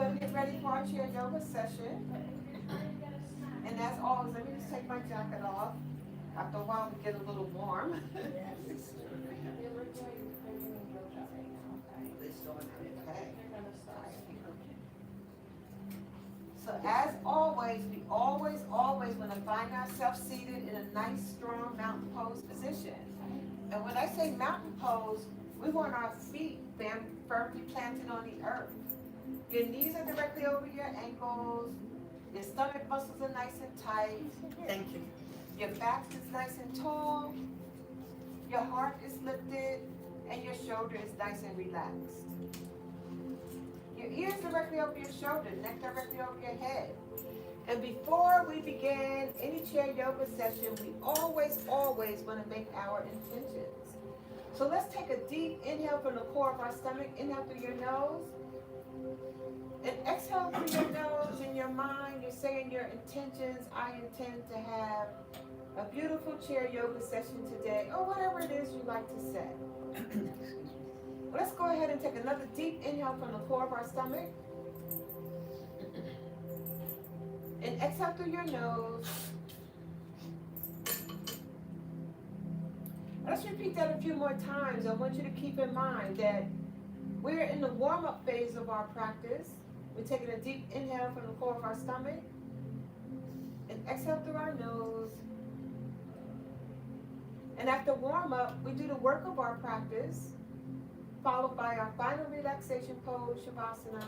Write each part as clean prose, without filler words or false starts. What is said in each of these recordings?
gonna get ready for our chair yoga session. And as always, let me just take my jacket off. After a while, we get a little warm. Okay. So as always, we always want to find ourselves seated in a nice, strong mountain pose position. And when I say mountain pose, we want our feet firmly planted on the earth. Your knees are directly over your ankles. Your stomach muscles are nice and tight. Thank you. Your back is nice and tall. Your heart is lifted. And your shoulder is nice and relaxed. Your ears directly over your shoulder, neck directly over your head. And before we begin any chair yoga session, we always want to make our intentions. So let's take a deep inhale from the core of our stomach. Inhale through your nose. And exhale through your nose. In your mind, you're saying your intentions. I intend to have a beautiful chair yoga session today, or whatever it is you like to say. Let's go ahead and take another deep inhale from the core of our stomach. And exhale through your nose. Let's repeat that a few more times. I want you to keep in mind that we're in the warm-up phase of our practice. We're taking a deep inhale from the core of our stomach. And exhale through our nose. And after warm-up, we do the work of our practice, followed by our final relaxation pose, Shavasana.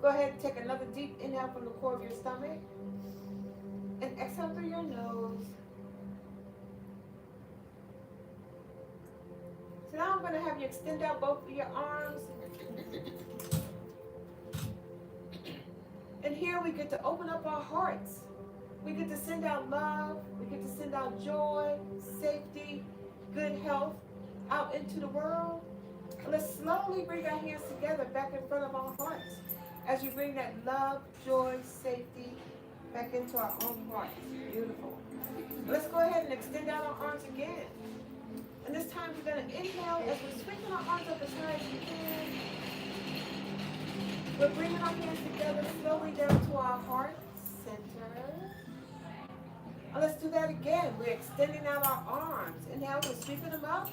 Go ahead and take another deep inhale from the core of your stomach. And exhale through your nose. So now I'm going to have you extend out both of your arms. And here we get to open up our hearts. We get to send out love. We get to send out joy, safety, good health out into the world. And let's slowly bring our hands together back in front of our hearts as you bring that love, joy, safety back into our own hearts. Beautiful. Let's go ahead and extend out our arms again. And this time we're going to inhale as we're sweeping our arms up as high as we can. We're bringing our hands together slowly down to our heart center. And let's do that again. We're extending out our arms. Inhale, we're sweeping them up.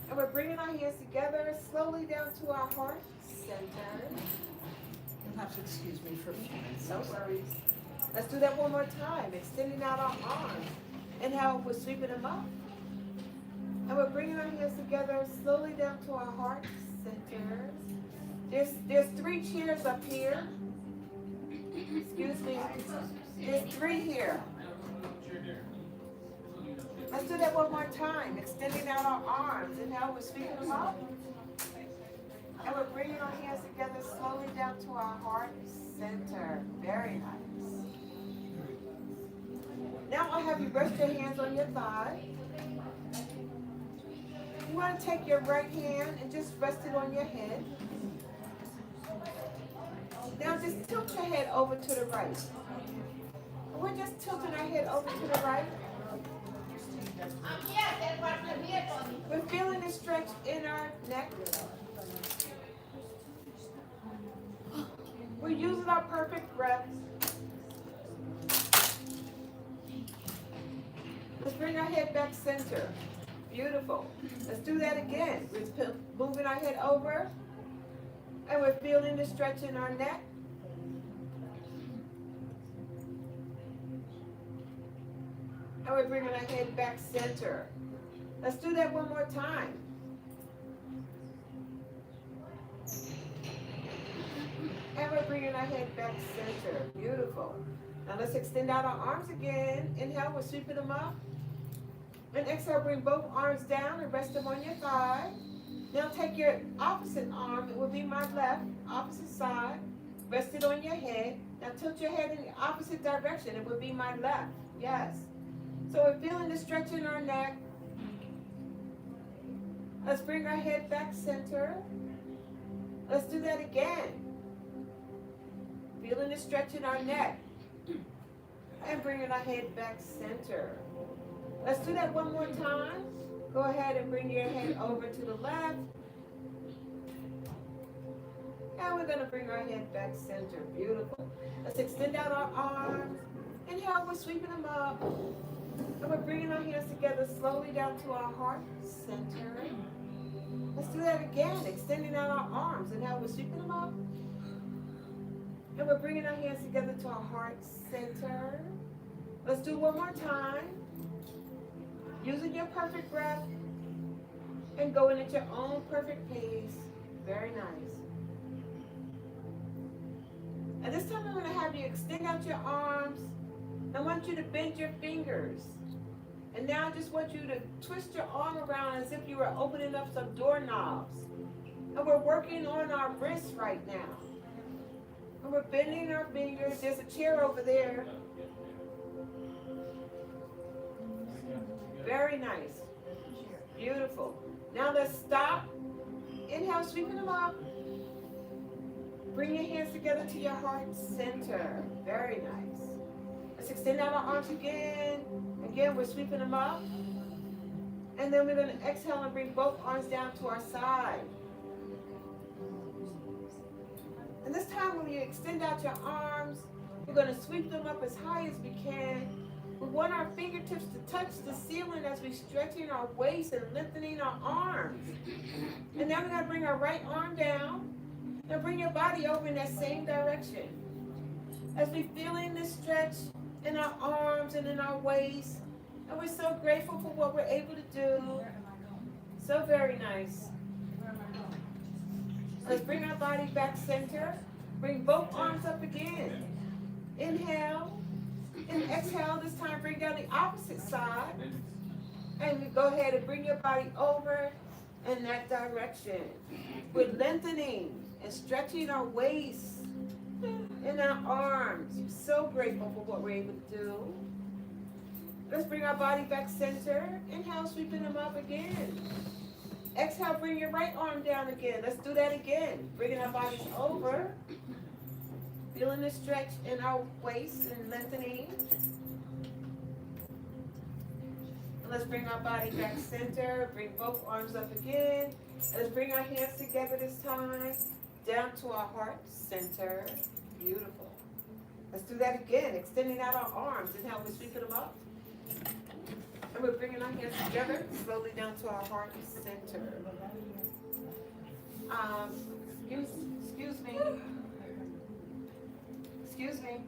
And we're bringing our hands together slowly down to our heart center. You'll have to excuse me for a few minutes. No worries. Let's do that one more time. Extending out our arms. Inhale, we're sweeping them up. And we're bringing our hands together slowly down to our heart center. There's 3 chairs up here. Excuse me. There's 3 here. Let's do that one more time. Extending out our arms. Inhale, we're sweeping them up. And we're bringing our hands together slowly down to our heart center. Very nice. Now I'll have you rest your hands on your thigh. You want to take your right hand and just rest it on your head. Now just tilt your head over to the right. We're just tilting our head over to the right. We're feeling the stretch in our neck. We're using our perfect breath. Let's bring our head back center. Beautiful. Let's do that again. We're moving our head over. And we're feeling the stretch in our neck. And we're bringing our head back center. Let's do that one more time. And we're bringing our head back center. Beautiful. Now let's extend out our arms again. Inhale, we're sweeping them up. And exhale, bring both arms down and rest them on your thigh. Now take your opposite arm, it will be my left, opposite side. Rest it on your head. Now tilt your head in the opposite direction, it will be my left. Yes. So we're feeling the stretch in our neck. Let's bring our head back center. Let's do that again. Feeling the stretch in our neck. And bringing our head back center. Let's do that one more time. Go ahead and bring your head over to the left. And we're going to bring our head back center. Beautiful. Let's extend out our arms. Inhale, we're sweeping them up. And we're bringing our hands together slowly down to our heart center. Let's do that again, extending out our arms. Inhale, we're sweeping them up. And we're bringing our hands together to our heart center. Let's do one more time. Using your perfect breath and going at your own perfect pace. Very nice. And this time I'm going to have you extend out your arms. I want you to bend your fingers. And now I just want you to twist your arm around as if you were opening up some doorknobs. And we're working on our wrists right now. And we're bending our fingers. There's a chair over there. Very nice. Beautiful. Now let's stop. Inhale, sweeping them up. Bring your hands together to your heart center. Very nice. Let's extend out our arms again. Again, we're sweeping them up. And then we're going to exhale and bring both arms down to our side. And this time when you extend out your arms, we're going to sweep them up as high as we can. We want our fingertips to touch the ceiling as we're stretching our waist and lengthening our arms. And now we're going to bring our right arm down. Now bring your body over in that same direction. As we're feeling this stretch in our arms and in our waist. And we're so grateful for what we're able to do. So very nice. Let's bring our body back center. Bring both arms up again. Inhale. And exhale. This time bring down the opposite side. And we go ahead and bring your body over in that direction. We're lengthening and stretching our waist and our arms. So grateful for what we're able to do. Let's bring our body back center. Inhale, sweeping them up again. Exhale, bring your right arm down again. Let's do that again. Bringing our bodies over. Feeling the stretch in our waist and lengthening. And let's bring our body back center. Bring both arms up again. Let's bring our hands together this time. Down to our heart center. Beautiful. Let's do that again. Extending out our arms. Inhale, we're sweeping them up. And we're bringing our hands together, slowly down to our heart center. Excuse me. Excuse me.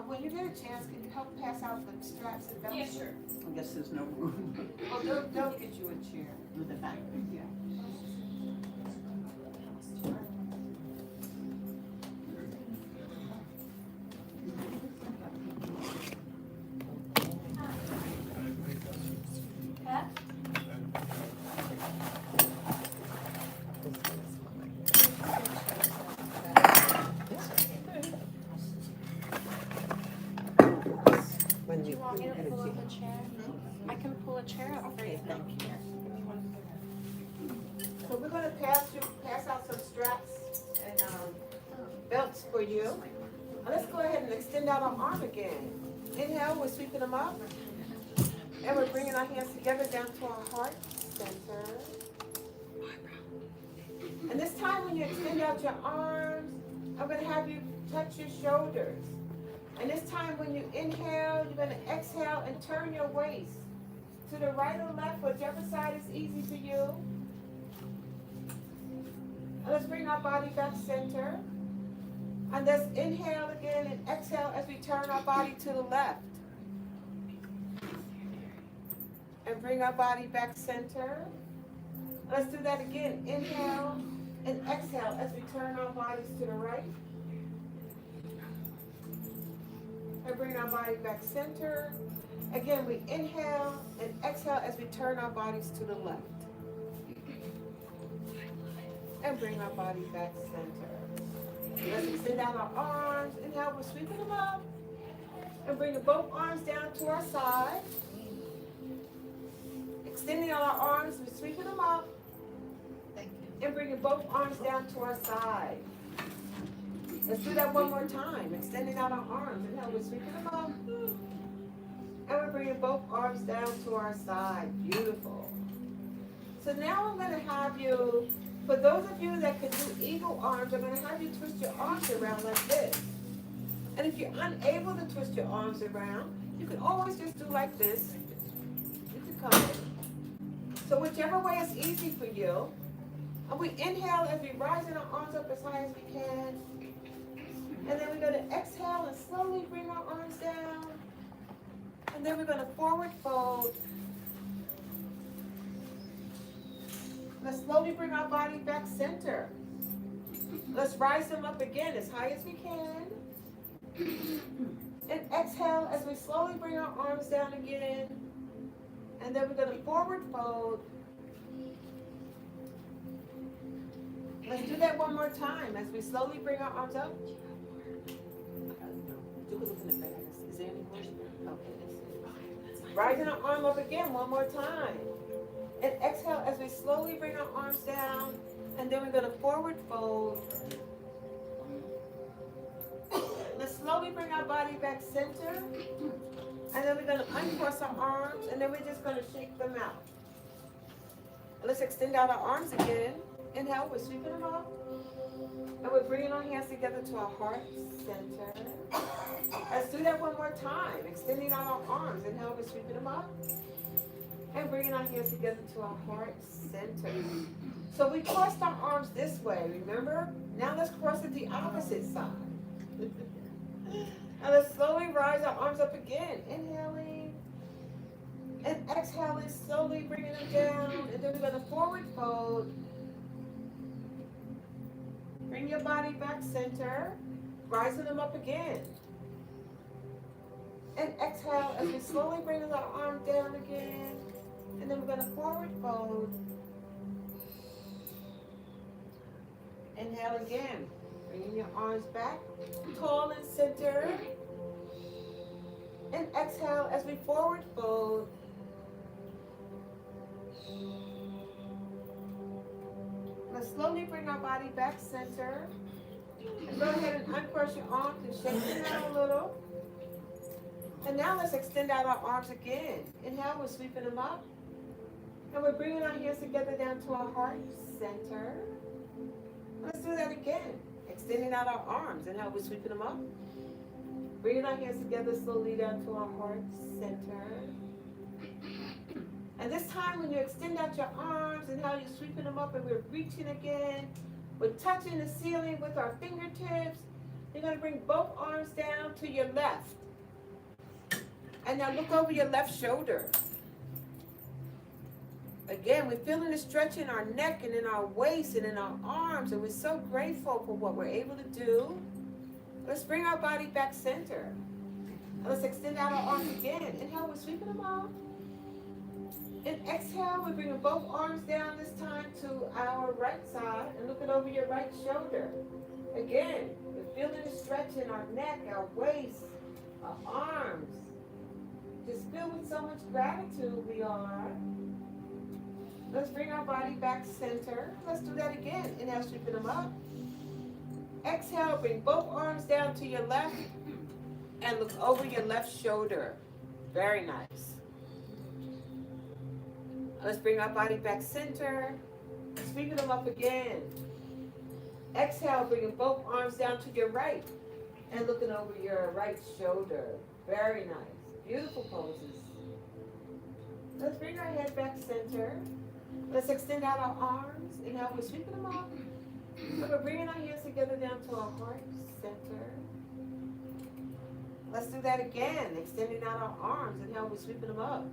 When you get a chance, can you help pass out the straps and belts? Yeah, sure. I guess there's no room. Oh, they'll get you a chair. With the back. Yeah. Do you want me to pull up a chair? I can pull a chair up for you. Thank you. So we're going to pass out some straps and belts for you. Now let's go ahead and extend out our arm again. Inhale, we're sweeping them up. And we're bringing our hands together down to our heart center. And this time when you extend out your arms, I'm going to have you touch your shoulders. And this time when you inhale, you're going to exhale and turn your waist to the right or left, whichever side is easy for you. And let's bring our body back center. And let's inhale again and exhale as we turn our body to the left. And bring our body back center. Let's do that again. Inhale and exhale as we turn our bodies to the right. And bring our body back center. Again, we inhale and exhale as we turn our bodies to the left. And bring our body back center. Let's extend out our arms. Inhale, we're sweeping them up. And bringing both arms down to our side. Extending out our arms, we're sweeping them up. Thank you. And bringing both arms down to our side. Let's do that one more time. Extending out our arms. Inhale, we're sweeping them up. And we're bringing both arms down to our side. Beautiful. So now I'm going to have you For those of you that can do eagle arms, I'm going to have you twist your arms around like this. And if you're unable to twist your arms around, you can always just do like this. You can come in. So whichever way is easy for you. And we inhale as we rise our arms up as high as we can. And then we're going to exhale and slowly bring our arms down. And then we're going to forward fold. Let's slowly bring our body back center. Let's rise them up again as high as we can. And exhale as we slowly bring our arms down again. And then we're going to forward fold. Let's do that one more time as we slowly bring our arms up. Is there any question? Okay, let's see. Rising our arm up again one more time. And exhale as we slowly bring our arms down. And then we're going to forward fold. Let's slowly bring our body back center. And then we're going to uncross our arms. And then we're just going to shake them out. And let's extend out our arms again. Inhale, we're sweeping them up. And we're bringing our hands together to our heart center. Let's do that one more time. Extending out our arms. Inhale, we're sweeping them up. And bringing our hands together to our heart center. So we crossed our arms this way, remember? Now let's cross it the opposite side. And let's slowly rise our arms up again. Inhaling. And exhaling, slowly bringing them down. And then we're going to forward fold. Bring your body back center. Rising them up again. And exhale as we slowly bring our arm down again. And then we're going to forward fold. Inhale again. Bringing your arms back. Tall and center. And exhale as we forward fold. Let's slowly bring our body back center. And go ahead and uncross your arms and shake them out a little. And now let's extend out our arms again. Inhale, we're sweeping them up. And we're bringing our hands together down to our heart center. Let's do that again. Extending out our arms. Inhale, we're sweeping them up. Bringing our hands together slowly down to our heart center. And this time when you extend out your arms and how you're sweeping them up and we're reaching again, we're touching the ceiling with our fingertips. You're going to bring both arms down to your left. And now look over your left shoulder. Again, we're feeling the stretch in our neck and in our waist and in our arms. And we're so grateful for what we're able to do. Let's bring our body back center. And let's extend out our arms again. Inhale, we're sweeping them up. And exhale, we're bringing both arms down this time to our right side and looking over your right shoulder. Again, we're feeling the stretch in our neck, our waist, our arms. Just filled with so much gratitude we are. Let's bring our body back center. Let's do that again. Inhale, sweeping them up. Exhale, bring both arms down to your left and look over your left shoulder. Very nice. Let's bring our body back center. Sweeping them up again. Exhale, bringing both arms down to your right and looking over your right shoulder. Very nice. Beautiful poses. Let's bring our head back center. Let's extend out our arms. Inhale, we're sweeping them up. So we're bringing our hands together down to our heart center. Let's do that again. Extending out our arms. Inhale, we're sweeping them up.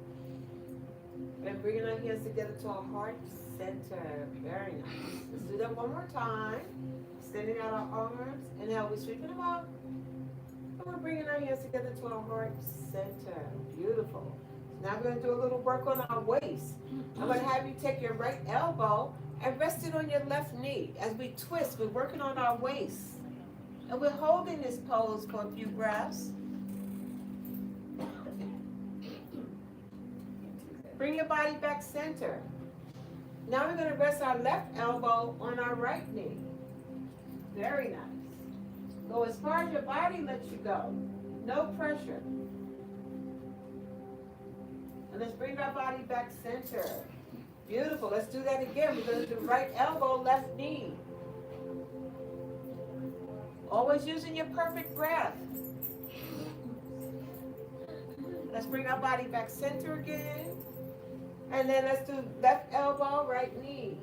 And bringing our hands together to our heart center. Very nice. Let's do that one more time. Extending out our arms. Inhale, we're sweeping them up. And we're bringing our hands together to our heart center. Beautiful. Now we're going to do a little work on our waist. I'm going to have you take your right elbow and rest it on your left knee. As we twist, we're working on our waist. And we're holding this pose for a few breaths. Bring your body back center. Now we're going to rest our left elbow on our right knee. Very nice. Go as far as your body lets you go. No pressure. And let's bring our body back center. Beautiful. Let's do that again. We're going to do right elbow, left knee. Always using your perfect breath. Let's bring our body back center again. And then let's do left elbow, right knee.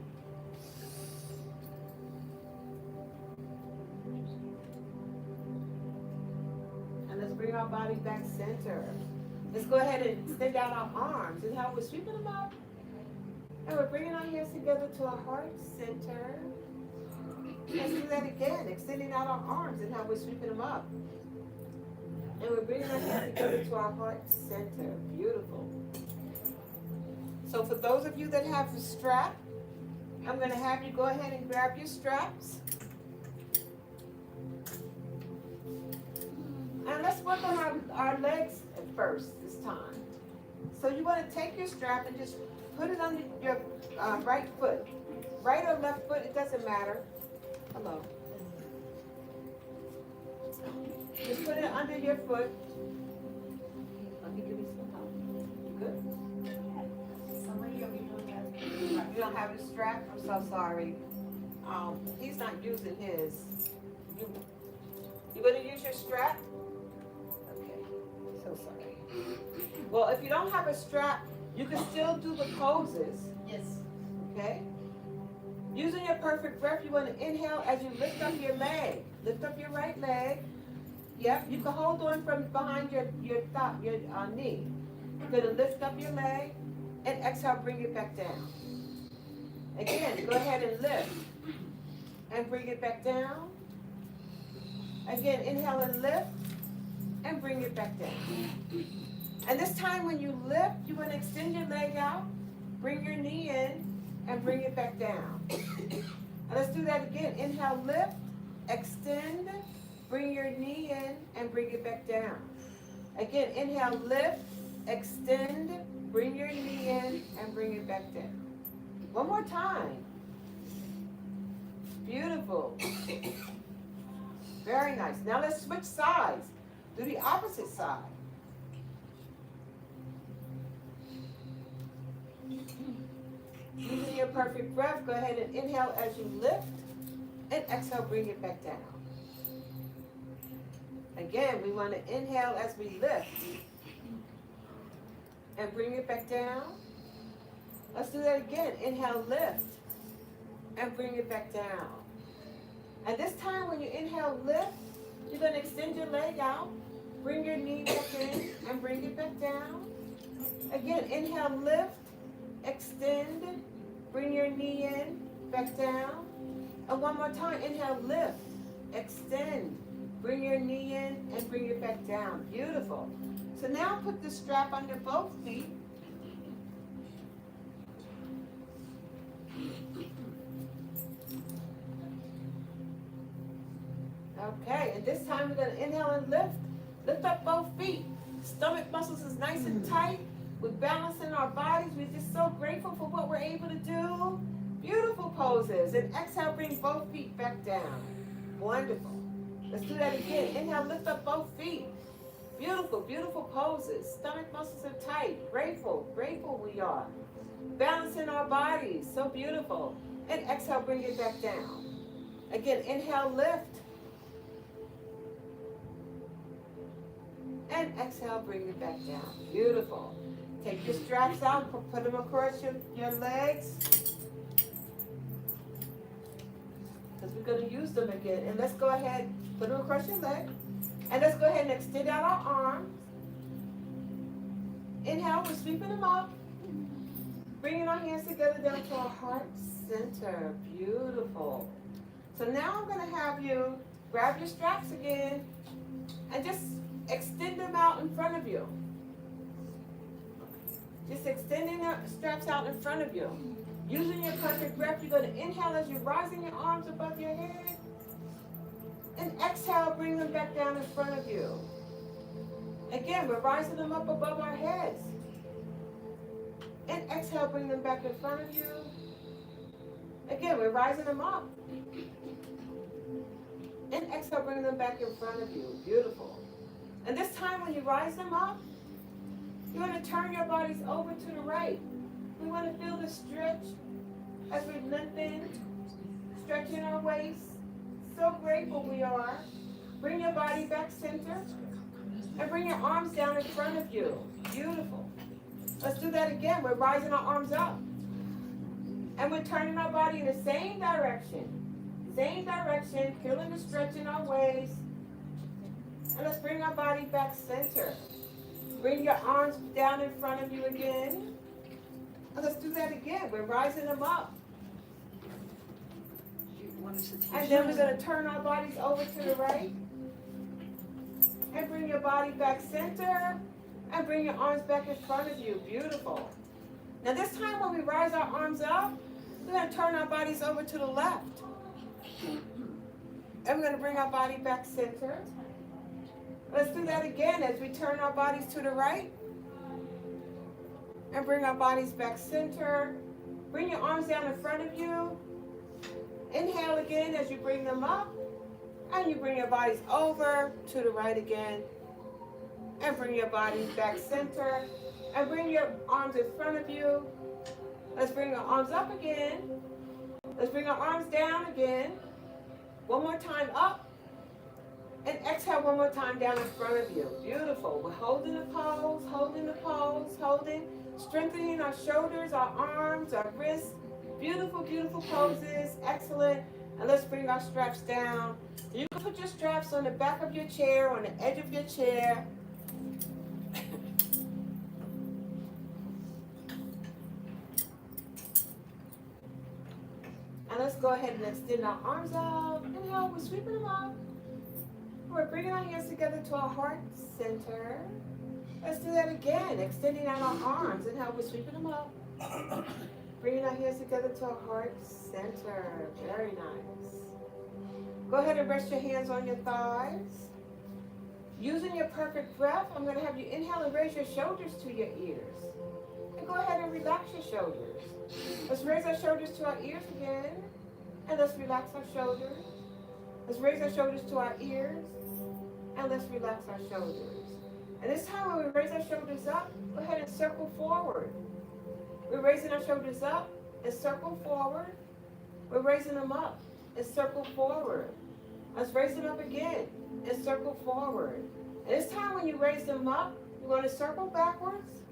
And let's bring our body back center. Let's go ahead and extend out our arms. And how we're sweeping them up. And we're bringing our hands together to our heart center. Let's do that again. Extending out our arms and how we're sweeping them up. And we're bringing our hands together to our heart center. Beautiful. So for those of you that have the strap, I'm going to have you go ahead and grab your straps. And let's work on our legs at first this time. So you want to take your strap and just put it under your right foot. Right or left foot, it doesn't matter. Hello. Just put it under your foot. Let me give you some help. Good? You don't have a strap? I'm so sorry. He's not using his. You going to use your strap? Okay. So sorry. Well, if you don't have a strap, you can still do the poses. Yes. Okay? Using your perfect breath, you want to inhale as you lift up your leg. Lift up your right leg. Yep, you can hold on from behind your knee. You're going to lift up your leg and exhale, bring it back down. Again, go ahead and lift and bring it back down. Again, inhale and lift and bring it back down. And this time when you lift, you want to extend your leg out, bring your knee in, and bring it back down. And let's do that again. Inhale, lift, extend, bring your knee in, and bring it back down. Again, inhale, lift, extend, bring your knee in, and bring it back down. One more time. Beautiful. Very nice. Now let's switch sides. Do the opposite side. Using your perfect breath, go ahead and inhale as you lift, and exhale, bring it back down. Again, we want to inhale as we lift, and bring it back down. Let's do that again. Inhale, lift, and bring it back down. And this time when you inhale, lift, you're going to extend your leg out, bring your knee back in, and bring it back down. Again, inhale, lift, extend, bring your knee in, back down. And one more time, inhale, lift, extend, bring your knee in, and bring it back down. Beautiful. So now put the strap under both feet. Okay, and this time we're going to inhale and lift. Lift up both feet. Stomach muscles is nice and tight. We're balancing our bodies. We're just so grateful for what we're able to do. Beautiful poses. And exhale, bring both feet back down. Wonderful. Let's do that again. Inhale, lift up both feet. Beautiful, beautiful poses. Stomach muscles are tight. Grateful, grateful we are. Balancing our bodies. So beautiful. And exhale, bring it back down. Again, inhale, lift. And exhale, bring it back down. Beautiful. Take your straps out, put them across your legs. Because we're going to use them again. And let's go ahead, put them across your leg. And let's go ahead and extend out our arms. Inhale, we're sweeping them up. Bringing our hands together down to our heart center. Beautiful. So now I'm going to have you grab your straps again and just extend them out in front of you. Just extending the straps out in front of you. Using your perfect breath, you're going to inhale as you're rising your arms above your head. And exhale, bring them back down in front of you. Again, we're rising them up above our heads. And exhale, bring them back in front of you. Again, we're rising them up. And exhale, bring them back in front of you. Beautiful. And this time when you rise them up, you're going to turn your bodies over to the right. We want to feel the stretch as we lengthen, stretching our waist. So grateful we are. Bring your body back center and bring your arms down in front of you. Beautiful. Let's do that again. We're rising our arms up. And we're turning our body in the same direction. Same direction, feeling the stretch in our waist. And let's bring our body back center. Bring your arms down in front of you again. And let's do that again. We're rising them up. And then we're going to turn our bodies over to the right. And bring your body back center. And bring your arms back in front of you. Beautiful. Now this time when we rise our arms up, we're going to turn our bodies over to the left. And we're going to bring our body back center. Let's do that again as we turn our bodies to the right. And bring our bodies back center. Bring your arms down in front of you. Inhale again as you bring them up. And you bring your bodies over to the right again. And bring your bodies back center. And bring your arms in front of you. Let's bring our arms up again. Let's bring our arms down again. One more time up. And exhale one more time down in front of you. Beautiful. We're holding the pose, holding the pose, holding. Strengthening our shoulders, our arms, our wrists. Beautiful, beautiful poses. Excellent. And let's bring our straps down. You can put your straps on the back of your chair, on the edge of your chair. And let's go ahead and extend our arms out. Inhale, we're sweeping them up. We're bringing our hands together to our heart center. Let's do that again, extending out our arms. Inhale, we're sweeping them up. Bringing our hands together to our heart center. Very nice. Go ahead and rest your hands on your thighs. Using your perfect breath, I'm going to have you inhale and raise your shoulders to your ears. And go ahead and relax your shoulders. Let's raise our shoulders to our ears again. And let's relax our shoulders. Let's raise our shoulders to our ears. And let's relax our shoulders. And this time when we raise our shoulders up, go ahead and circle forward. We're raising our shoulders up and circle forward. We're raising them up and circle forward. Let's raise them up again and circle forward. And this time when you raise them up, you're going to circle backwards.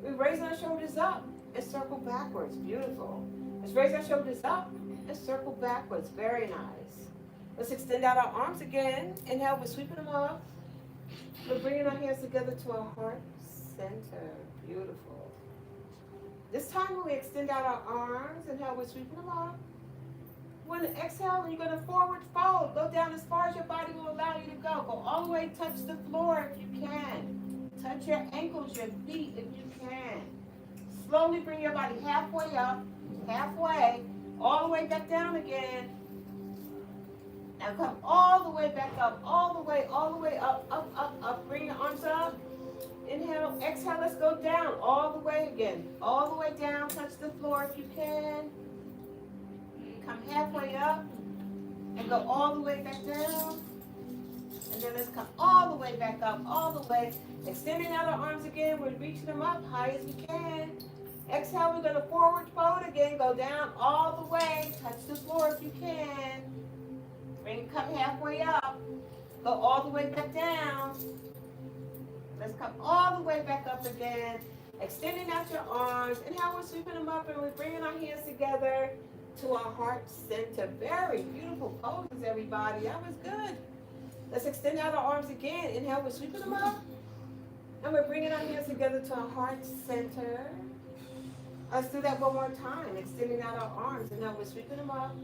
We raise our shoulders up and circle backwards. Beautiful. Let's raise our shoulders up and circle backwards. Very nice. Let's extend out our arms again. Inhale, we're sweeping them up. We're bringing our hands together to our heart center. Beautiful. This time when we extend out our arms, inhale, we're sweeping them up. When you exhale, you're going to forward fold. Go down as far as your body will allow you to go. Go all the way, touch the floor if you can. Touch your ankles, your feet if you can. Slowly bring your body halfway up, halfway, all the way back down again. Now come all the way back up, all the way up, up, up, up. Bring your arms up. Inhale, exhale, let's go down, all the way again. All the way down, touch the floor if you can. Come halfway up and go all the way back down. And then let's come all the way back up, all the way. Extending out our arms again, we're reaching them up high as we can. Exhale, we're gonna forward fold again, go down all the way. Touch the floor if you can. Come halfway up, go all the way back down. Let's come all the way back up again. Extending out your arms. Inhale, we're sweeping them up and we're bringing our hands together to our heart center. Very beautiful poses, everybody. That was good. Let's extend out our arms again. Inhale, we're sweeping them up. And we're bringing our hands together to our heart center. Let's do that one more time. Extending out our arms. Inhale, we're sweeping them up.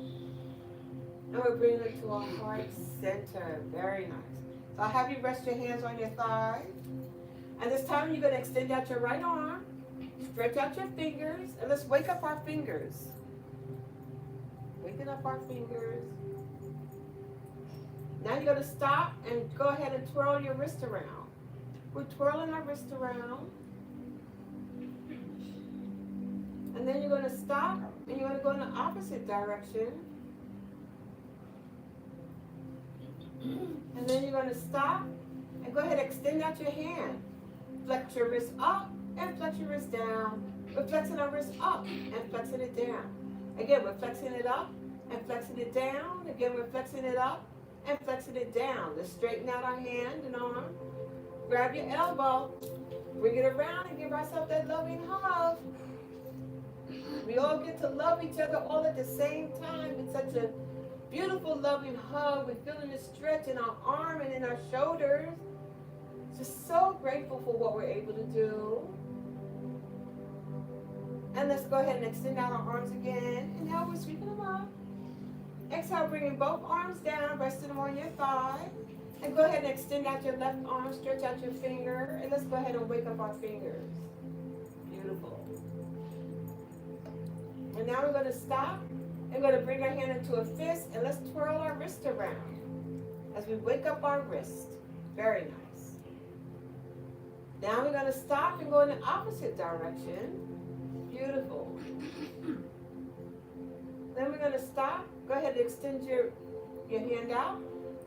And we're bringing them to our heart center. Very nice. So I'll have you rest your hands on your thighs. And this time you're going to extend out your right arm. Stretch out your fingers. And let's wake up our fingers. Waking up our fingers. Now you're going to stop and go ahead and twirl your wrist around. We're twirling our wrist around. And then you're going to stop and you're going to go in the opposite direction. And then you're going to stop and go ahead and extend out your hand. Flex your wrist up and flex your wrist down. We're flexing our wrist up and flexing it down. Again, we're flexing it up and flexing it down. Again, we're flexing it up and flexing it down. Let's straighten out our hand and arm. Grab your elbow. Bring it around and give ourselves that loving hug. We all get to love each other all at the same time. It's such a beautiful loving hug. We're feeling the stretch in our arm and in our shoulders. Just so grateful for what we're able to do. And let's go ahead and extend out our arms again. Inhale, we're sweeping them up. Exhale, bringing both arms down, resting them on your thigh. And go ahead and extend out your left arm, stretch out your finger. And let's go ahead and wake up our fingers. Beautiful. And now we're going to stop. And we're going to bring our hand into a fist. And let's twirl our wrist around as we wake up our wrist. Very nice. Now we're going to stop and go in the opposite direction. Beautiful. Then we're going to stop. Go ahead and extend your hand out.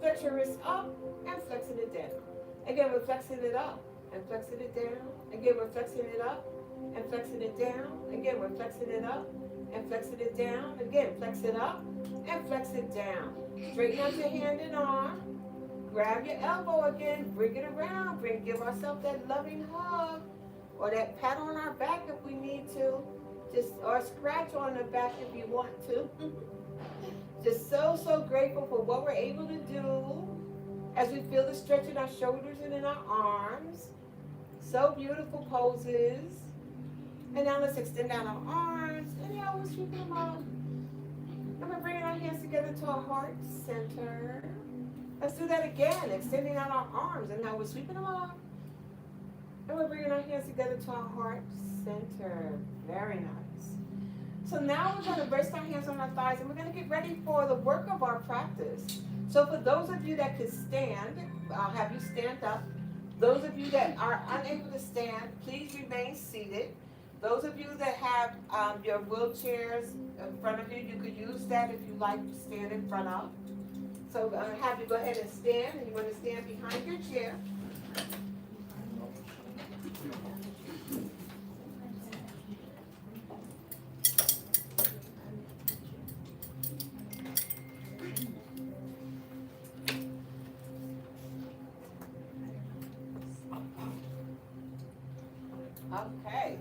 Flex your wrist up and flexing it down. Again, we're flexing it up and flexing it down. Again, we're flexing it up and flexing it down. Again, we're flexing it up and flexing it down. Again, flex it up and flex it down. Straighten out your hand and arm. Grab your elbow again. Bring it around. Give ourselves that loving hug. Or that pat on our back if we need to. Or scratch on the back if you want to. Just so grateful for what we're able to do as we feel the stretch in our shoulders and in our arms. So beautiful poses. And now let's extend out our arms. And now we're sweeping them up. And we're bringing our hands together to our heart center. Let's do that again, extending out our arms. And now we're sweeping them up. And we're bringing our hands together to our heart center. Very nice. So now we're going to rest our hands on our thighs and we're going to get ready for the work of our practice. So for those of you that could stand, I'll have you stand up. Those of you that are unable to stand, please remain seated. Those of you that have your wheelchairs in front of you, you could use that if you like to stand in front of. So I'll have you go ahead and stand, and you want to stand behind your chair. Okay.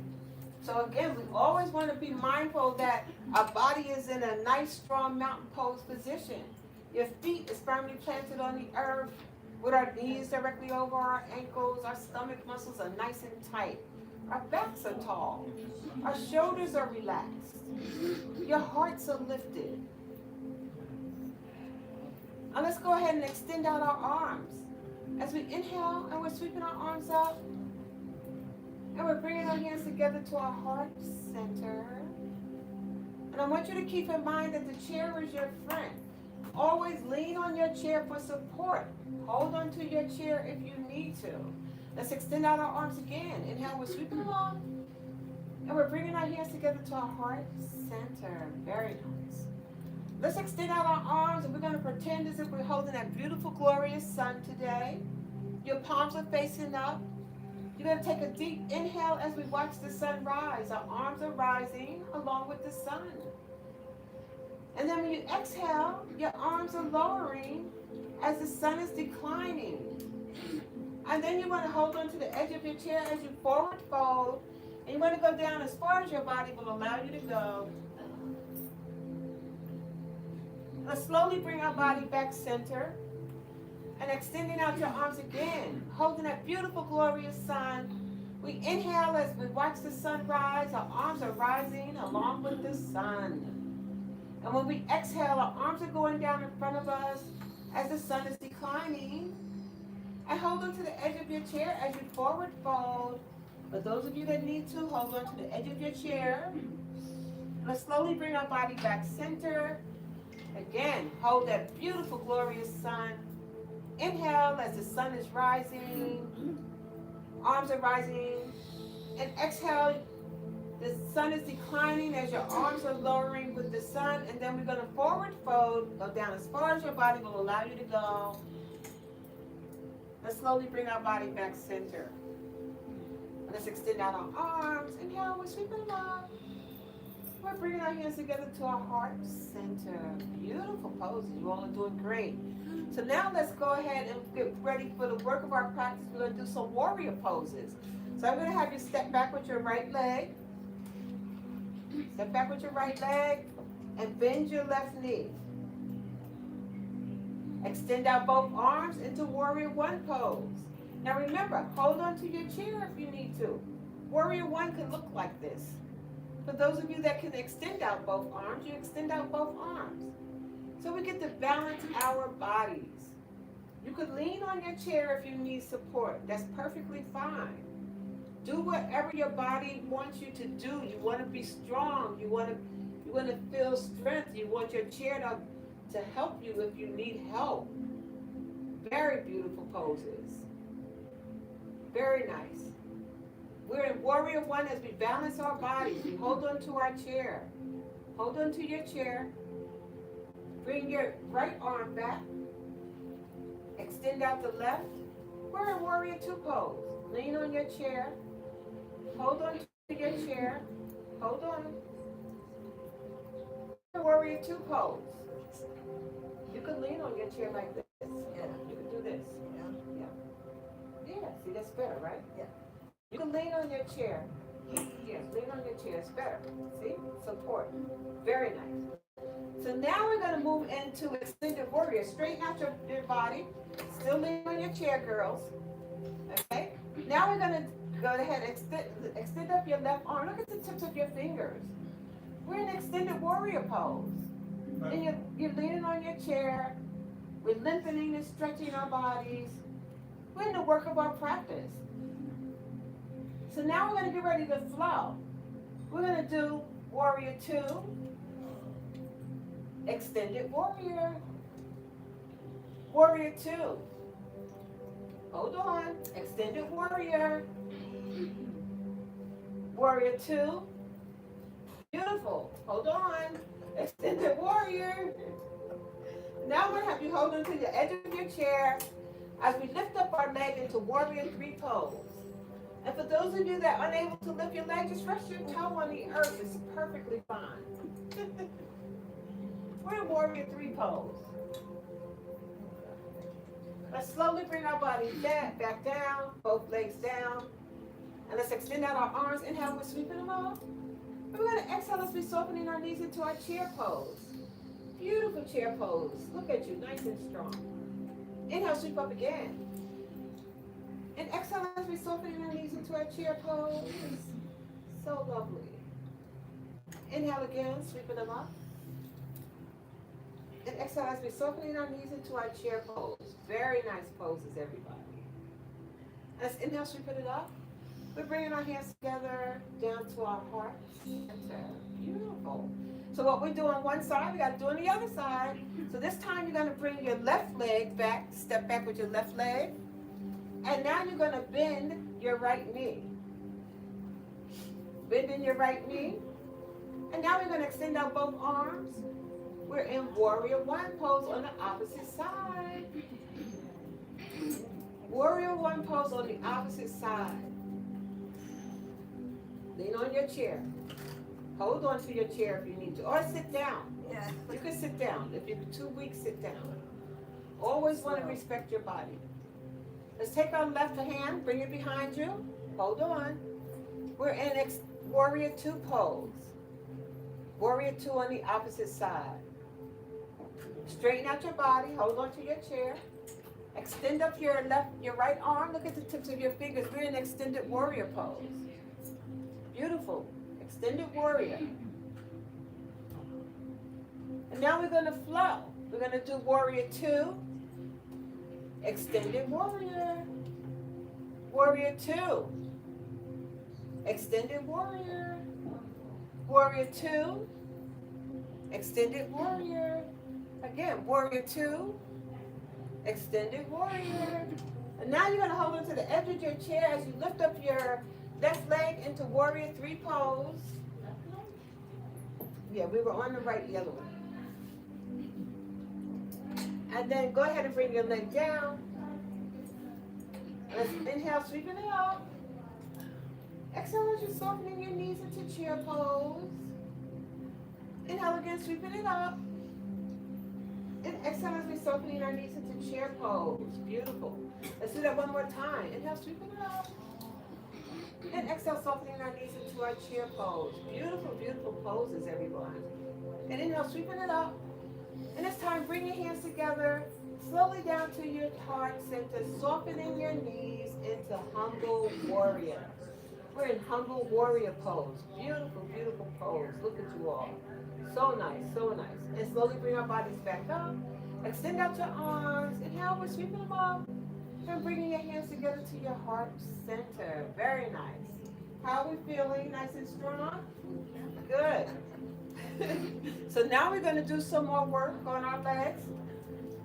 So again, we always want to be mindful that our body is in a nice, strong mountain pose position. Your feet is firmly planted on the earth with our knees directly over our ankles. Our stomach muscles are nice and tight. Our backs are tall. Our shoulders are relaxed. Your hearts are lifted. Now let's go ahead and extend out our arms. As we inhale and we're sweeping our arms up, and we're bringing our hands together to our heart center. And I want you to keep in mind that the chair is your friend. Always lean on your chair for support. Hold on to your chair if you need to. Let's extend out our arms again. Inhale, we're sweeping along. And we're bringing our hands together to our heart center. Very nice. Let's extend out our arms and we're going to pretend as if we're holding that beautiful, glorious sun today. Your palms are facing up. You're going to take a deep inhale as we watch the sun rise. Our arms are rising along with the sun. And then when you exhale, your arms are lowering as the sun is declining. And then you want to hold on to the edge of your chair as you forward fold. And you want to go down as far as your body will allow you to go. Let's slowly bring our body back center. And extending out your arms again, holding that beautiful, glorious sun. We inhale as we watch the sun rise. Our arms are rising along with the sun. And when we exhale, our arms are going down in front of us as the sun is declining. And hold on to the edge of your chair as you forward fold. For those of you that need to, hold on to the edge of your chair. Let's slowly bring our body back center. Again, hold that beautiful, glorious sun. Inhale as the sun is rising, arms are rising, and exhale, the sun is declining as your arms are lowering with the sun, and then we're going to forward fold, go down as far as your body will allow you to go. Let's slowly bring our body back center. Let's extend out our arms. Inhale, we're sweeping them up. We're bringing our hands together to our heart center. Beautiful poses. You all are doing great. So now let's go ahead and get ready for the work of our practice. We're going to do some warrior poses. So I'm going to have you step back with your right leg. Step back with your right leg and bend your left knee. Extend out both arms into warrior one pose. Now remember, hold on to your chair if you need to. Warrior one can look like this. For those of you that can extend out both arms, you extend out both arms. So we get to balance our bodies. You could lean on your chair if you need support. That's perfectly fine. Do whatever your body wants you to do. You want to be strong. You want to feel strength. You want your chair to help you if you need help. Very beautiful poses. Very nice. We're in warrior one as we balance our bodies. We hold on to our chair. Hold on to your chair. Bring your right arm back. Extend out the left. We're in warrior two pose. Lean on your chair. Hold on to your chair. Hold on. Warrior two pose. You can lean on your chair like this. Yeah. You can do this. Yeah. Yeah, see, that's better, right? Yeah. You can lean on your chair. Yes, lean on your chair. It's better. See? Support. Very nice. So now we're going to move into extended warrior. Straighten out your body. Still lean on your chair, girls. Okay? Now we're going to go ahead and extend up your left arm. Look at the tips of your fingers. We're in extended warrior pose. And you're leaning on your chair. We're lengthening and stretching our bodies. We're in the work of our practice. So now we're going to get ready to flow. We're going to do warrior two, extended warrior, warrior two. Hold on, extended warrior, warrior two. Beautiful. Hold on, extended warrior. Now we're going to have you hold on to the edge of your chair as we lift up our leg into warrior three pose. And for those of you that are unable to lift your leg, just rest your toe on the earth. It's perfectly fine. We're in warrior three pose. Let's slowly bring our bodies back down, both legs down. And let's extend out our arms. Inhale, we're sweeping them off. We're going to exhale as we're softening our knees into our chair pose. Beautiful chair pose. Look at you, nice and strong. Inhale, sweep up again. And exhale as we soften our knees into our chair pose. So lovely. Inhale again, sweeping them up. And exhale as we soften our knees into our chair pose. Very nice poses, everybody. Let's inhale, sweeping it up. We're bringing our hands together down to our heart center. Beautiful. So what we do on one side, we got to do on the other side. So this time you're going to bring your left leg back, step back with your left leg. And now you're going to bend your right knee. Bending your right knee. And now we're going to extend out both arms. We're in warrior one pose on the opposite side. Warrior one pose on the opposite side. Lean on your chair. Hold on to your chair if you need to. Or sit down. Yeah. You can sit down. If you're too weak, sit down. Always want to respect your body. Let's take our left hand, bring it behind you. Hold on. We're in warrior two pose. Warrior two on the opposite side. Straighten out your body, hold on to your chair. Extend up your right arm. Look at the tips of your fingers. We're in extended warrior pose. Beautiful. Extended warrior. And now we're going to flow. We're going to do warrior two. Extended warrior. Warrior two. Extended warrior. Warrior two. Extended warrior. Again, warrior two. Extended warrior. And now you're going to hold on to the edge of your chair as you lift up your left leg into warrior three pose. Yeah, we were on the right, the other one. And then go ahead and bring your leg down. Let's inhale, sweeping it up. Exhale as you're softening your knees into chair pose. Inhale again, sweeping it up. And exhale as we're softening our knees into chair pose. Beautiful. Let's do that one more time. Inhale, sweeping it up. And exhale, softening our knees into our chair pose. Beautiful, beautiful poses, everyone. And inhale, sweeping it up. And it's time, bring your hands together, slowly down to your heart center, softening your knees into humble warrior. We're in humble warrior pose. Beautiful, beautiful pose. Look at you all. So nice, so nice. And slowly bring our bodies back up. Extend out your arms. Inhale, we're sweeping them up. And bringing your hands together to your heart center. Very nice. How are we feeling? Nice and strong? Good. So now we're going to do some more work on our legs.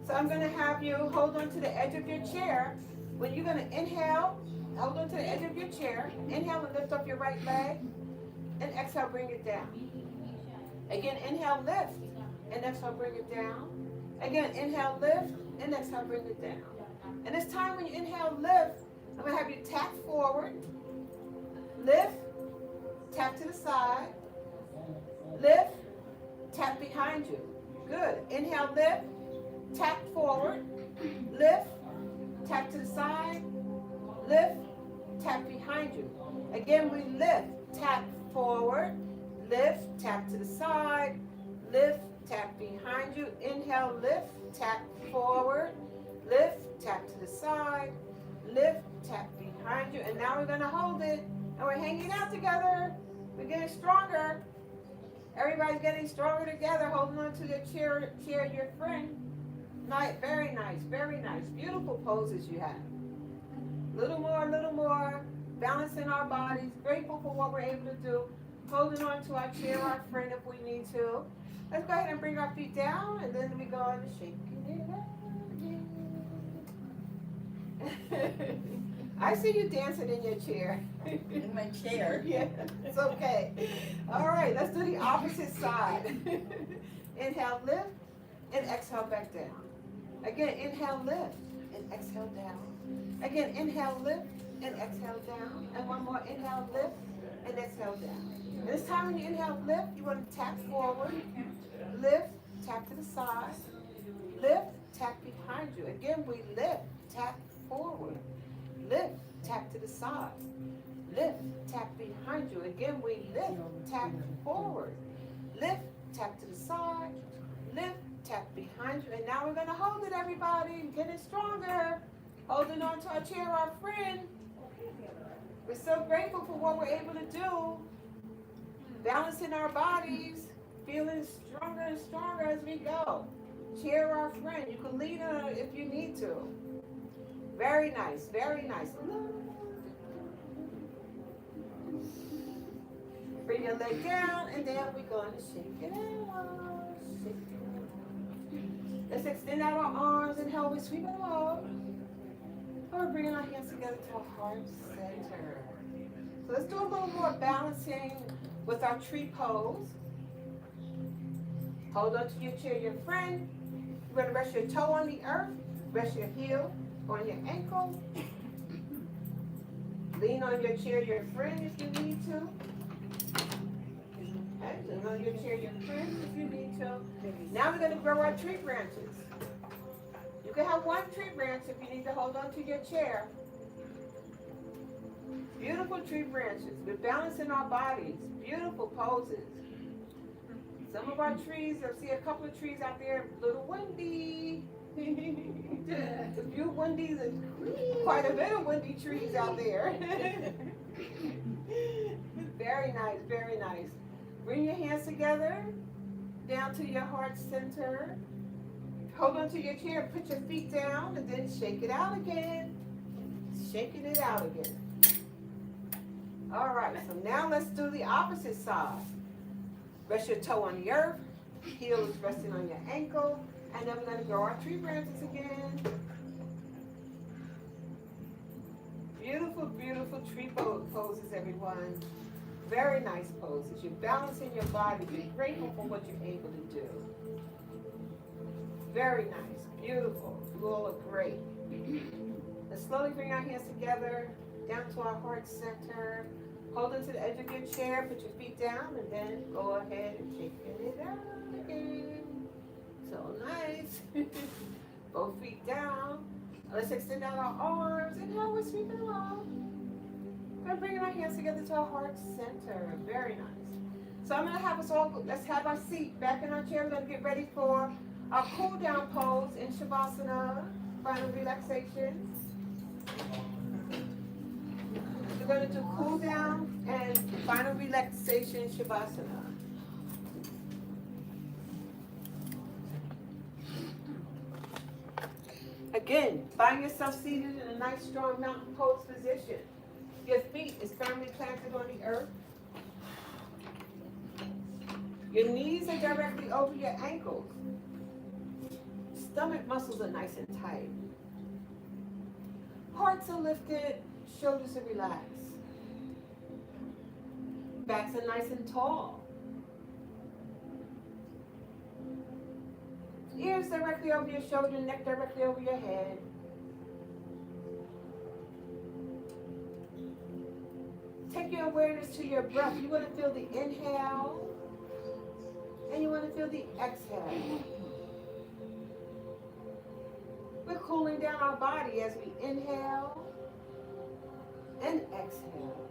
So I'm going to have you hold on to the edge of your chair. When you're going to inhale, hold on to the edge of your chair. Inhale and lift up your right leg. And exhale, bring it down. Again, inhale, lift. And exhale, bring it down. Again, inhale, lift. And exhale, bring it down. And this time when you inhale, lift, I'm going to have you tap forward. Lift. Tap to the side. Lift. Tap behind you. Good. Inhale, lift. Tap forward. Lift. Tap to the side. Lift. Tap behind you. Again, we lift. Tap forward. Lift. Tap to the side. Lift. Tap behind you. Inhale, lift. Tap forward. Lift. Tap to the side. Lift. Tap behind you. And now we're going to hold it. And we're hanging out together. We're getting stronger. Everybody's getting stronger together, holding on to the chair, your friend. Nice, very nice, very nice. Beautiful poses you have. Little more. Balancing our bodies. Grateful for what we're able to do. Holding on to our chair, our friend, if we need to. Let's go ahead and bring our feet down, and then we go on to shaking it up. I see you dancing in your chair. In my chair. Yeah, it's okay. All right, let's do the opposite side. Inhale, lift, and exhale back down. Again, inhale, lift, and exhale down. Again, inhale, lift, and exhale down. And one more, inhale, lift, and exhale down. And this time when you inhale, lift, you want to tap forward, lift, tap to the side, lift, tap behind you. Again, we lift, tap forward, lift, tap to the side, lift, tap behind you. Again, we lift, tap forward, lift, tap to the side, lift, tap behind you. And now we're going to hold it, everybody, getting stronger, holding on to our chair, our friend. We're so grateful for what we're able to do, balancing our bodies, feeling stronger and stronger as we go. Chair our friend. You can lean on it if you need to. Very nice, very nice. Bring your leg down, and then we're going to shake it out. Shake it out. Let's extend out our arms and help we sweep them up. We're bringing our hands together to our heart center. So let's do a little more balancing with our tree pose. Hold on to your chair, your friend. You're going to rest your toe on the earth, rest your heel on your ankle. Lean on your chair, your friend, if you need to. Okay, lean on your chair, your friend, if you need to. Now we're going to grow our tree branches. You can have one tree branch if you need to hold on to your chair. Beautiful tree branches. We're balancing our bodies. Beautiful poses. Some of our trees, I see a couple of trees out there, a little windy. A few windies and quite a bit of windy trees out there. Very nice, very nice. Bring your hands together, down to your heart center. Hold on to your chair, put your feet down, and then shake it out again. Shaking it out again. All right, so now let's do the opposite side. Rest your toe on the earth, heel is resting on your ankle, and then we're going to grow our tree branches again. Beautiful, beautiful tree poses, everyone. Very nice poses. You're balancing your body. You're grateful for what you're able to do. Very nice, beautiful. You all look great. Let's slowly bring our hands together, down to our heart center. Hold into the edge of your chair, put your feet down, and then go ahead and shake it out again. So nice. Both feet down. Let's extend out our arms. And now we're sweeping along. We're bringing our hands together to our heart center. Very nice. So I'm going to have us all, let's have our seat back in our chair. We're going to get ready for our cool down pose in Shavasana, final relaxation. We're going to do cool down and final relaxation Shavasana. Again, find yourself seated in a nice strong mountain pose position. Your feet is firmly planted on the earth. Your knees are directly over your ankles. Stomach muscles are nice and tight. Hearts are lifted, shoulders are relaxed. Backs are nice and tall. Ears directly over your shoulder, neck directly over your head. Take your awareness to your breath. You want to feel the inhale, and you want to feel the exhale. We're cooling down our body as we inhale and exhale.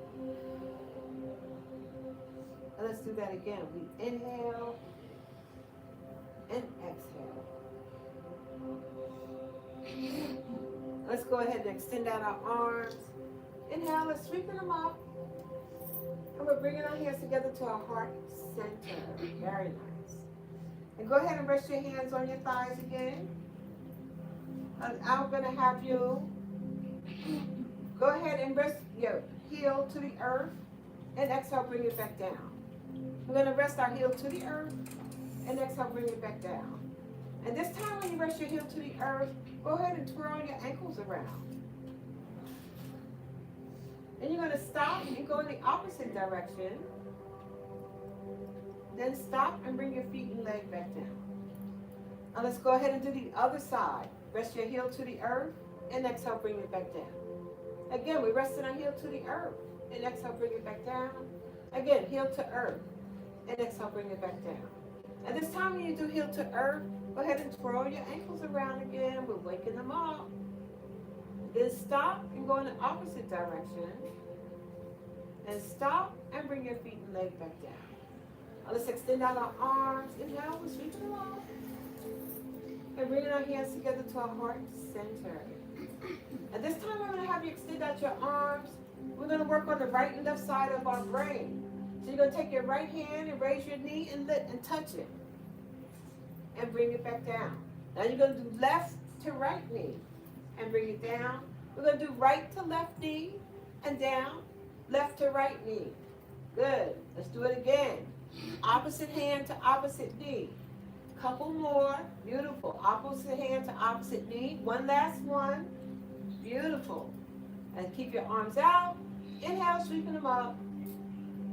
And let's do that again. We inhale and exhale. Let's go ahead and extend out our arms. Inhale, let's sweeping them up. And we're bringing our hands together to our heart center. Very nice. And go ahead and rest your hands on your thighs again. And I'm going to have you go ahead and rest your heel to the earth. And exhale, bring it back down. We're going to rest our heel to the earth. And exhale, bring it back down. And this time when you rest your heel to the earth, go ahead and twirl your ankles around. And you're going to stop and go in the opposite direction. Then stop and bring your feet and leg back down. Now let's go ahead and do the other side. Rest your heel to the earth and exhale, bring it back down. Again, we're resting our heel to the earth and exhale, bring it back down. Again, heel to earth and exhale, bring it back down. And this time when you do heel to earth, go ahead and twirl your ankles around again. We're waking them up. Then stop and go in the opposite direction. And stop and bring your feet and leg back down. Now let's extend out our arms. Inhale, we're sweeping along. And bringing our hands together to our heart center. And this time we're going to have you extend out your arms. We're going to work on the right and left side of our brain. So you're going to take your right hand and raise your knee and touch it. And bring it back down. Now you're going to do left to right knee and bring it down. We're going to do right to left knee and down, left to right knee. Good. Let's do it again. Opposite hand to opposite knee. Couple more. Beautiful. Opposite hand to opposite knee. One last one. Beautiful. And keep your arms out. Inhale, sweeping them up.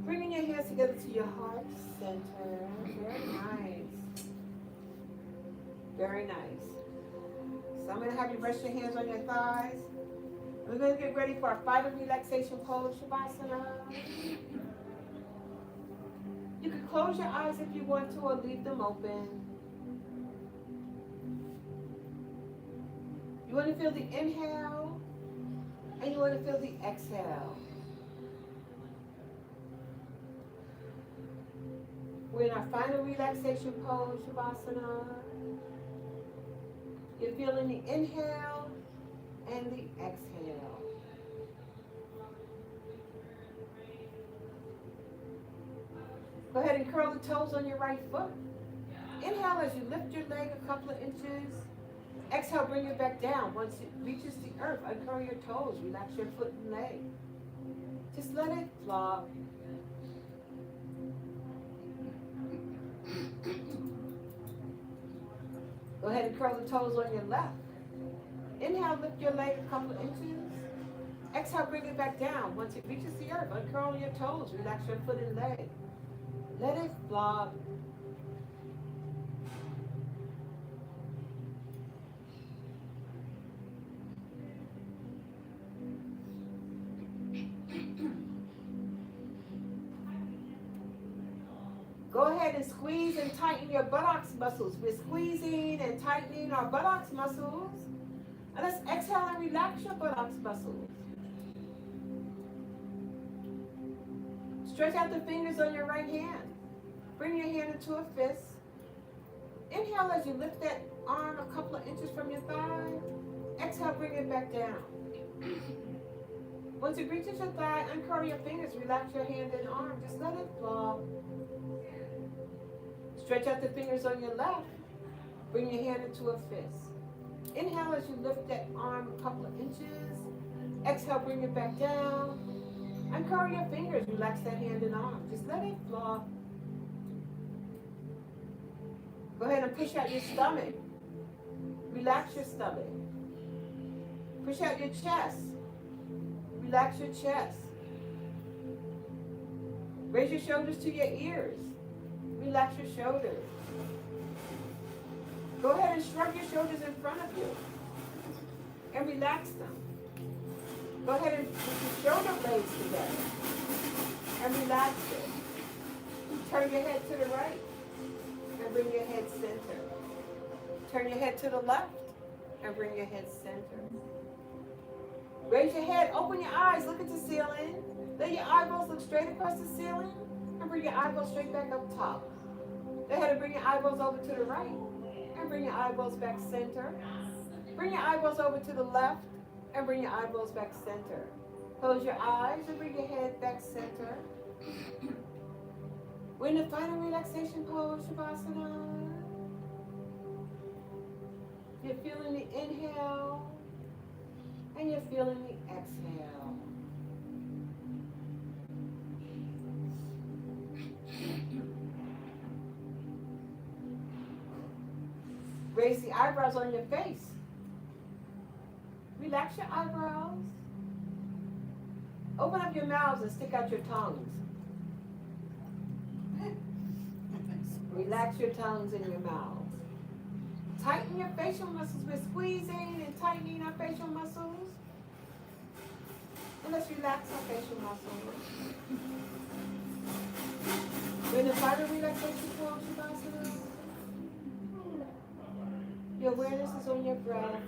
Bringing your hands together to your heart center. Very nice. Very nice. So I'm going to have you rest your hands on your thighs. We're going to get ready for our final relaxation pose, Shavasana. You can close your eyes if you want to or leave them open. You want to feel the inhale and you want to feel the exhale. We're in our final relaxation pose, Shavasana. You're feeling the inhale and the exhale. Go ahead and curl the toes on your right foot. Inhale as you lift your leg a couple of inches. Exhale, bring it back down. Once it reaches the earth, uncurl your toes. Relax your foot and leg. Just let it flop. Go ahead and curl the toes on your left. Inhale, lift your leg a couple of inches. Exhale, bring it back down. Once it reaches the earth, uncurl your toes. Relax your foot and leg. Let it flop. Go ahead and squeeze and tighten your buttocks muscles. We're squeezing and tightening our buttocks muscles. And let's exhale and relax your buttocks muscles. Stretch out the fingers on your right hand. Bring your hand into a fist. Inhale as you lift that arm a couple of inches from your thigh. Exhale, bring it back down. Once it reaches your thigh, uncurl your fingers, relax your hand and arm. Just let it fall. Stretch out the fingers on your left. Bring your hand into a fist. Inhale as you lift that arm a couple of inches. Exhale, bring it back down. Uncurl your fingers, relax that hand and arm. Just let it fall. Go ahead and push out your stomach. Relax your stomach. Push out your chest. Relax your chest. Raise your shoulders to your ears. Relax your shoulders. Go ahead and shrug your shoulders in front of you and relax them. Go ahead and put your shoulder blades together and relax it. Turn your head to the right and bring your head center. Turn your head to the left and bring your head center. Raise your head, open your eyes, look at the ceiling. Let your eyeballs look straight across the ceiling and bring your eyeballs straight back up top. Go ahead and bring your eyeballs over to the right and bring your eyeballs back center. Bring your eyeballs over to the left and bring your eyeballs back center. Close your eyes and bring your head back center. We're in the final relaxation pose, Shavasana. You're feeling the inhale and you're feeling the exhale. Raise the eyebrows on your face. Relax your eyebrows. Open up your mouths and stick out your tongues. Relax your tongues in your mouths. Tighten your facial muscles. We're squeezing and tightening our facial muscles. And let's relax our facial muscles. We're in the final relaxation pose, Shavasana. Your awareness is on your breath.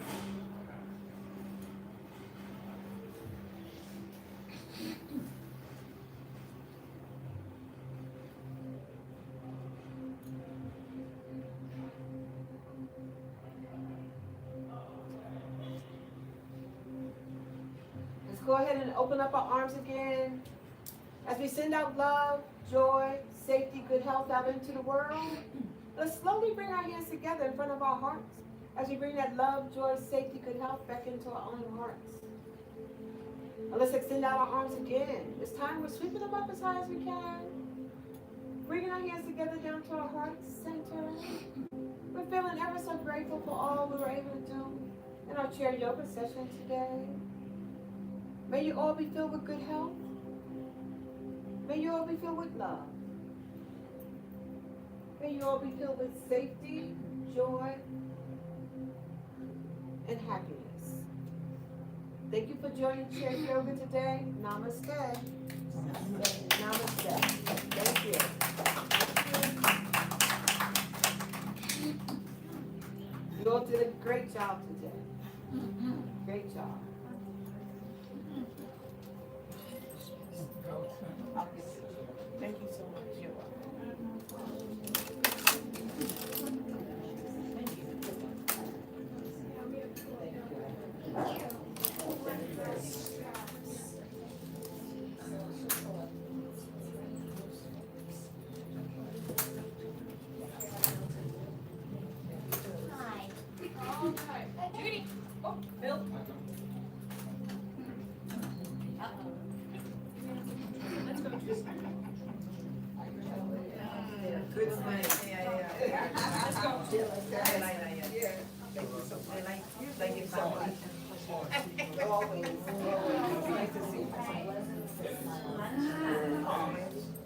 Let's go ahead and open up our arms again. As we send out love, joy, safety, good health out into the world, let's slowly bring our hands together in front of our hearts as we bring that love, joy, safety, good health back into our own hearts. Now let's extend out our arms again. This time we're sweeping them up as high as we can. Bringing our hands together down to our heart center. We're feeling ever so grateful for all we were able to do in our chair yoga session today. May you all be filled with good health. May you all be filled with love. May you all be filled with safety, joy, and happiness. Thank you for joining Chair Yoga today. Namaste. Namaste. Thank you. You all did a great job today. Great job. Thank you so much. You're welcome. Judy. Oh, Bill. Let's go, Judy. Good smile. Yeah. Let's go. I like that. Yeah. Thank you so much. Like it so much. Always. Nice to see you.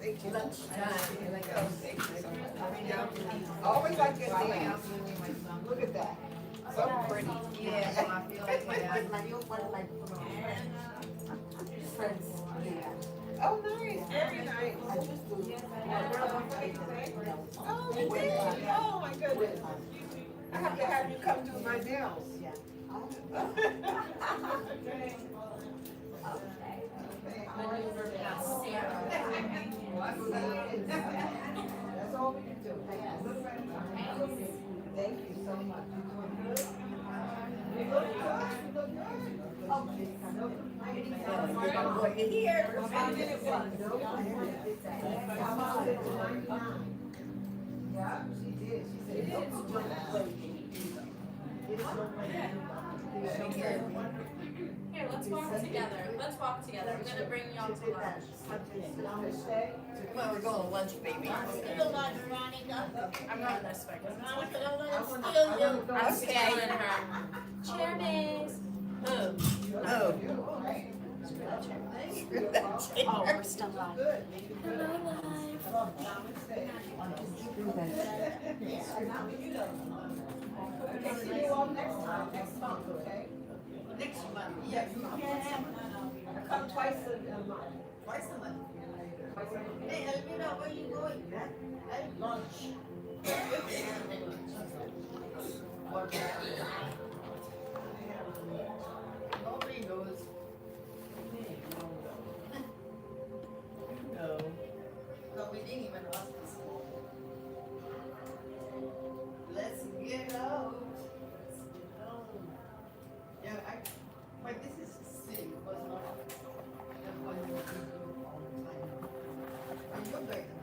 Thank you. Thank you so much. Always like your dance. Look at that. So pretty. Yeah, so I feel like one of my friends. Yeah. Oh, nice, very nice. Oh, you did? Oh, my goodness. I have to have you come do my nails. That's all we can do. Thank you so much. You look good. You look good. You're here. Yeah, she did. She said, Here, let's walk together. Let's walk together. I'm gonna bring y'all to lunch. well, we're going to lunch, baby. I'm going this way. I'm I'm stealing her. Chair base. Oh. Oh, we're still live. Okay, see you all next time, next month, okay? Next month, yes. Come twice a month. Twice a month. Hey, Elvira, where you going? At lunch. Nobody knows. No. No, we didn't even ask this. Let's get out. Let's get out. Yeah, but this is silly, was not the one you do all the time. And yoga